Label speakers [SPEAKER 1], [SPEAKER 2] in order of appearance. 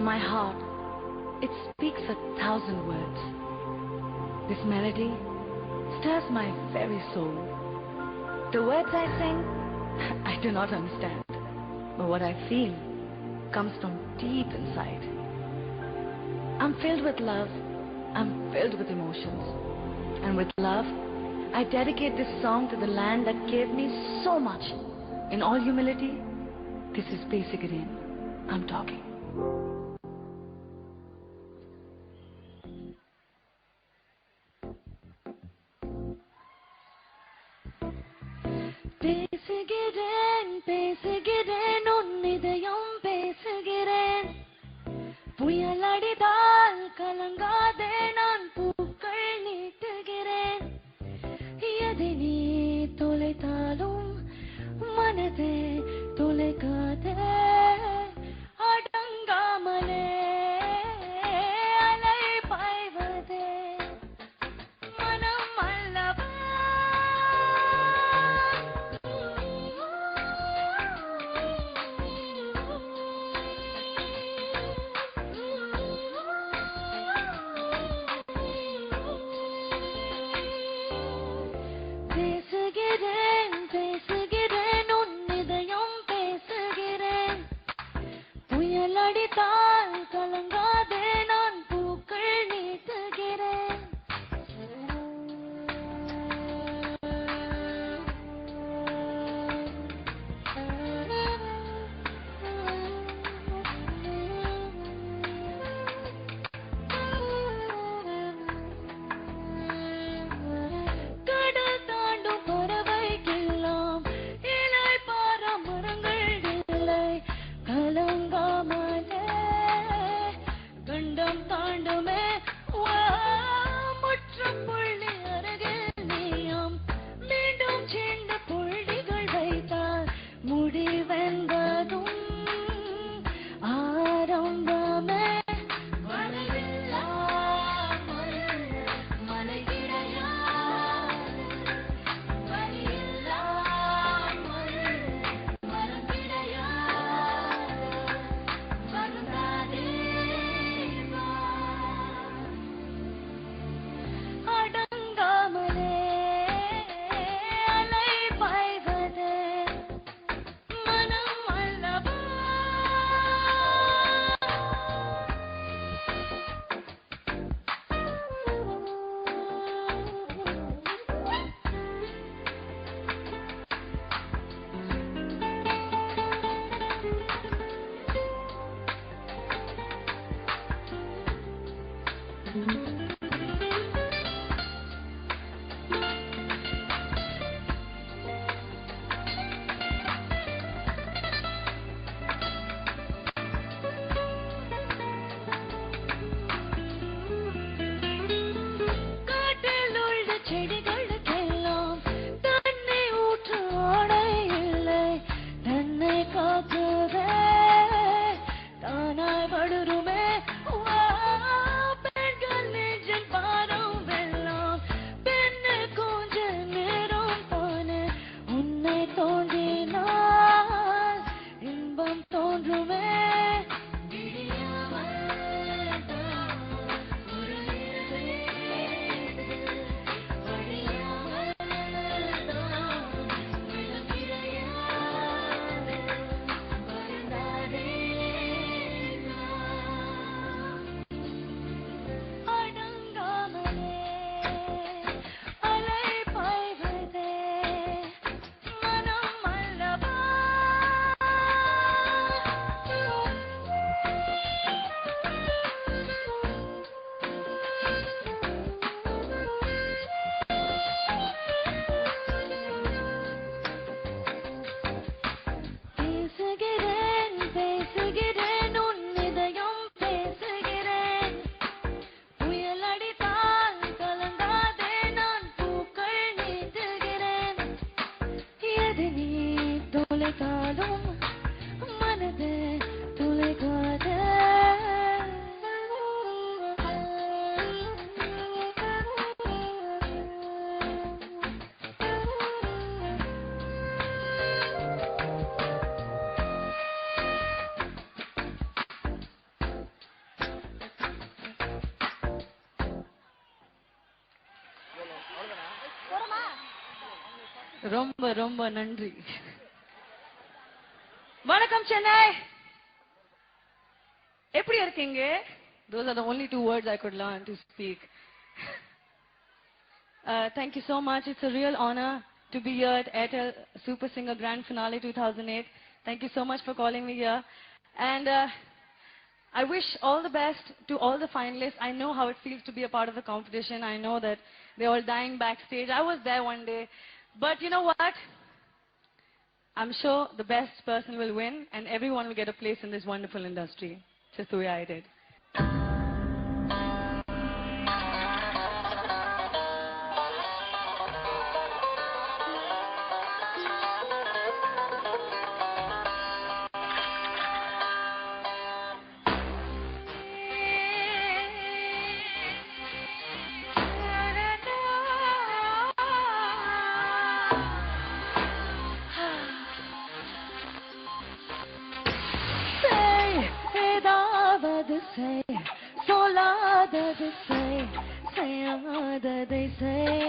[SPEAKER 1] my heart, it speaks 1,000 words. This melody stirs my very soul. The words I sing, I do not understand. But what I feel comes from deep inside. I'm filled with love. I'm filled with emotions. And with love, I dedicate this song to the land that gave me so much. In all humility, this is Pesiguren. I'm talking.
[SPEAKER 2] பேசுகிறேன் பேசுகிறேன் உன் இதயம் பேசுகிறேன் புயல் அடித்தால் கலங்காதே நான் பூக்கள் நீட்டுகிறேன் எதை நீ தொலைத்தாலும் மனதை தொலைக்காதே அடங்காமலே அலை பாய்வதே மனம் அல்லவா பேசுகிறேன் பேசுகிறேன் உன் இதயம் பேசுகிறேன் புயல் அடித்தால் கலங்காதே நான் பூக்கள் நீட்டுகிறேன் கடல் தாண்டும் பறவைக்கெல்லாம் இலை பார மரங்கள் இல்லை கலங்காமலே கண்டம் தாண்டுமே முற்றுப்புள்ளி அருகில் நீயும் மீண்டும் சேர்ந்த புள்ளிகள் வைத்தால் முடிவென்பதும் ஆரம்பமே அடங்காமலே அலை பாய்வதே மனம் அல்லவா காட்டில் உள்ள செடிகளுக்கெல்லாம் தன்னை ஊற்று ஆடை இல்லை தன்னை காக்கவே தானாய் படுருமே பெண்கள் நெஞ்சில் பாரம் வெல்லாம் பெண்ணு கொஞ்ச நேரம் தானே உன்னை தோன்றினால் இன்பம் தோன்றுமே அடங்காமலே அலை பாய்வதே மனம் அல்லவா பேசுகிறேன் பேசுகிறேன் உன் இதயம் பேசுகிறேன் புயல் அடித்தால் கலங்காதே நான் பூக்கள் நீட்டுகிறேன் எது நீ தொலைத்தாலும் மனதை தொலைக்காதே
[SPEAKER 1] ரொம்ப ரொம்ப நன்றி. வணக்கம் சென்னை. எப்படி இருக்கீங்க? Those are the only two words I could learn to speak. Thank you so much. It's a real honor to be here at Airtel Super Singer Grand Finale 2008. Thank you so much for calling me here. And I wish all the best to all the finalists. I know how it feels to be a part of the competition. I know that they're all dying backstage. I was there one day. But you know what? I'm sure the best person will win and everyone will get a place in this wonderful industry. Just the way I did.
[SPEAKER 2] சொல்லாதது செய் செய்யாததை செய்